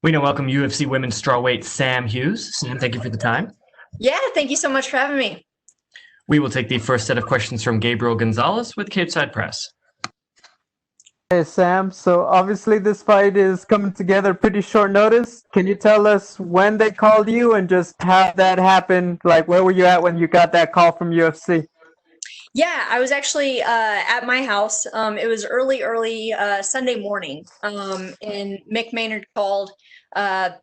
We now welcome UFC women's strawweight Sam Hughes. Sam, thank you for the time. Yeah, thank you so much for having me. We will take the first set of questions from Gabriel Gonzalez with Capeside Press. Hey Sam, so obviously this fight is coming together pretty short notice. Can you tell us when they called you and just how that happened? Like, where were you at when you got that call from UFC? Yeah, I was actually at my house. It was early Sunday morning, and Mick Maynard called.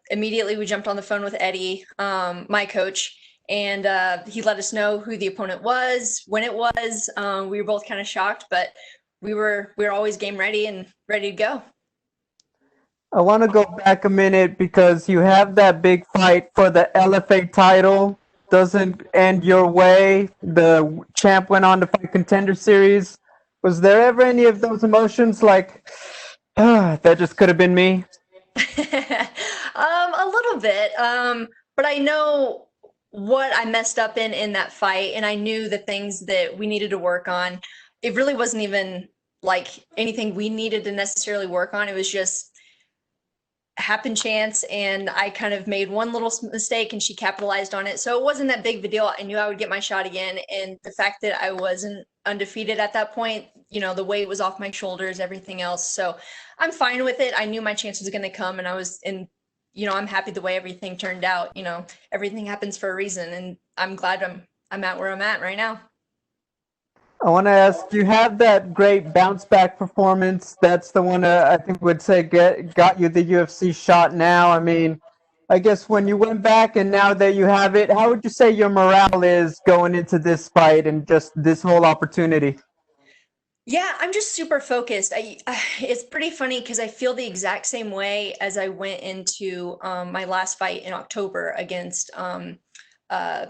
Immediately, we jumped on the phone with Eddie, my coach, and he let us know who the opponent was, when it was. We were both kind of shocked, but we were always game ready and ready to go. I want to go back a minute because you have that big fight for the LFA title. Doesn't end your way. The champ went on to fight Contender Series. Was there ever any of those emotions like, that just could have been me? A little bit. But I know what I messed up in that fight, and I knew the things that we needed to work on. It really wasn't even like anything we needed to necessarily work on. It was just happen chance, and I kind of made one little mistake and she capitalized on it. So it wasn't that big of a deal. I knew I would get my shot again, and the fact that I wasn't undefeated at that point, the weight was off my shoulders, everything else. So I'm fine with it. I knew my chance was going to come, and I'm happy the way everything turned out. Everything happens for a reason, and I'm glad I'm at where I'm at right now. I want to ask, you have that great bounce back performance. That's the one I think would say got you the UFC shot now. I mean, I guess when you went back and now that you have it, how would you say your morale is going into this fight and just this whole opportunity? Yeah, I'm just super focused. It's pretty funny because I feel the exact same way as I went into my last fight in October against uh,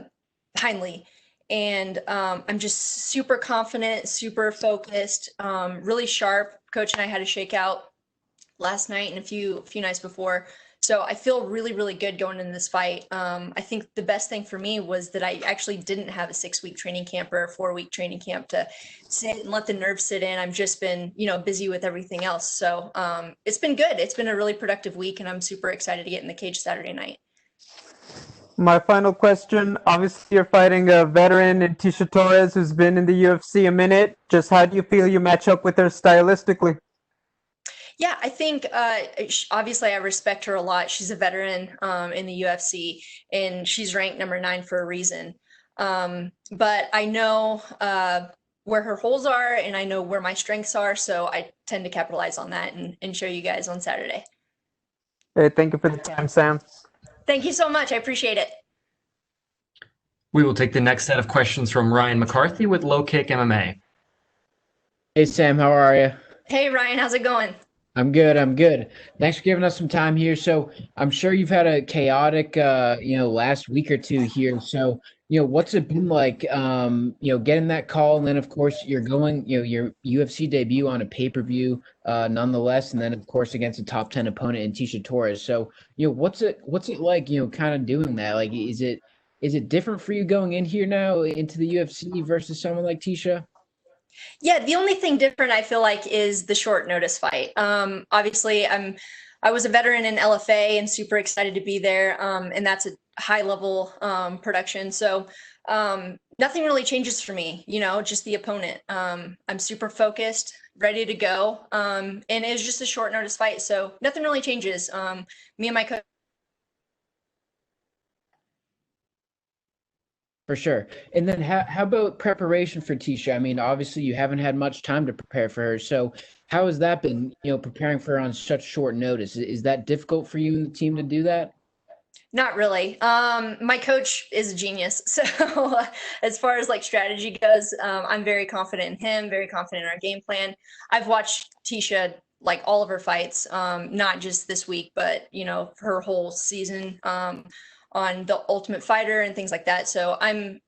Heinley. And I'm just super confident, super focused, really sharp. Coach and I had a shakeout last night and a few nights before. So I feel really, really good going into this fight. I think the best thing for me was that I actually didn't have a 6-week training camp or a 4-week training camp to sit and let the nerves sit in. I've just been, busy with everything else. So it's been good. It's been a really productive week, and I'm super excited to get in the cage Saturday night. My final question, obviously you're fighting a veteran in Tisha Torres who's been in the UFC a minute. Just how do you feel you match up with her stylistically? Yeah, I think obviously I respect her a lot. She's a veteran in the UFC, and she's ranked number 9 for a reason. But I know where her holes are, and I know where my strengths are, so I tend to capitalize on that and show you guys on Saturday. Hey, thank you for the time, Sam. Thank you so much. I appreciate it. We will take the next set of questions from Ryan McCarthy with Low Kick MMA. Hey Sam, how are you? Hey Ryan, how's it going? I'm good. I'm good. Thanks for giving us some time here. So I'm sure you've had a chaotic, last week or two here. So, what's it been like, getting that call, and then of course you're going, your UFC debut on a pay-per-view, nonetheless, and then of course against a top 10 opponent in Tisha Torres. So, what's it like, kind of doing that? Like, is it different for you going in here now into the UFC versus someone like Tisha? Yeah, the only thing different I feel like is the short notice fight. Obviously, I was a veteran in LFA and super excited to be there, and that's a high level production. So nothing really changes for me, just the opponent. I'm super focused, ready to go, and it was just a short notice fight, so nothing really changes. Me and my coach. For sure. And then how about preparation for Tisha? I mean, obviously you haven't had much time to prepare for her. So how has that been, preparing for her on such short notice? Is that difficult for you and the team to do that? Not really. My coach is a genius. So as far as like strategy goes, I'm very confident in him, very confident in our game plan. I've watched Tisha like all of her fights, not just this week, but her whole season on the Ultimate Fighter and things like that. So I'm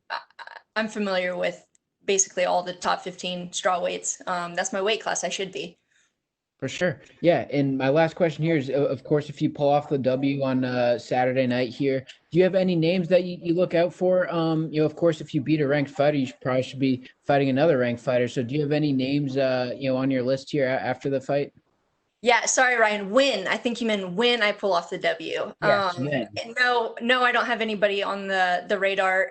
familiar with basically all the top 15 straw weights. That's my weight class I should be. For sure. Yeah. And my last question here is, of course, if you pull off the W on Saturday night here, do you have any names that you look out for? Of course, if you beat a ranked fighter, probably should be fighting another ranked fighter. So do you have any names, on your list here after the fight? Yeah, sorry, Ryan. When I think you meant when I pull off the W. Yes, when. No, I don't have anybody on the radar.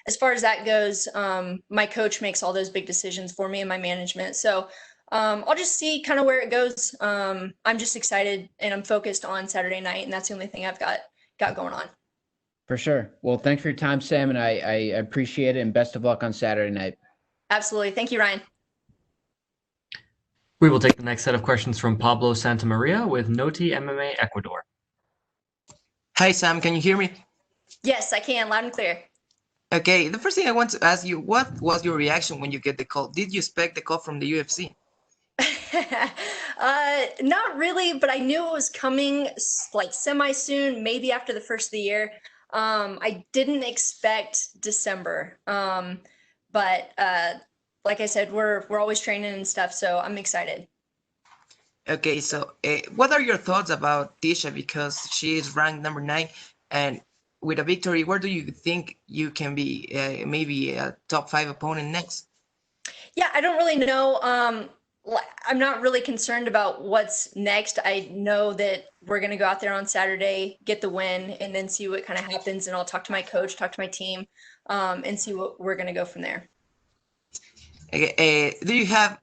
As far as that goes, my coach makes all those big decisions for me and my management. So I'll just see kind of where it goes. I'm just excited and I'm focused on Saturday night, and that's the only thing I've got going on. For sure. Well, thanks for your time, Sam, and I appreciate it, and best of luck on Saturday night. Absolutely. Thank you, Ryan. We will take the next set of questions from Pablo Santamaria with Noti MMA Ecuador. Hi, Sam. Can you hear me? Yes, I can, loud and clear. Okay. The first thing I want to ask you, what was your reaction when you get the call? Did you expect the call from the UFC? Not really, but I knew it was coming like semi soon, maybe after the first of the year. I didn't expect December. But like I said, we're always training and stuff, so I'm excited. Okay. So, what are your thoughts about Tisha? Because she is ranked number 9, and with a victory, where do you think you can be? Maybe a top 5 opponent next? Yeah, I don't really know. I'm not really concerned about what's next. I know that we're going to go out there on Saturday, get the win, and then see what kind of happens. And I'll talk to my coach, talk to my team, and see what we're going to go from there. Okay. Do you have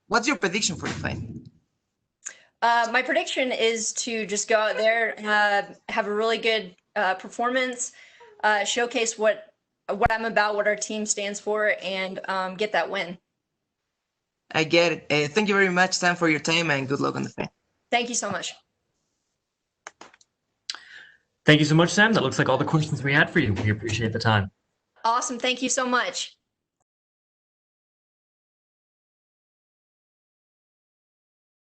what's your prediction for the fight? My prediction is to just go out there, have a really good performance, showcase what I'm about, what our team stands for, and get that win. I get it. Thank you very much, Sam, for your time, and good luck on the fight. Thank you so much. Thank you so much, Sam. That looks like all the questions we had for you. We appreciate the time. Awesome. Thank you so much.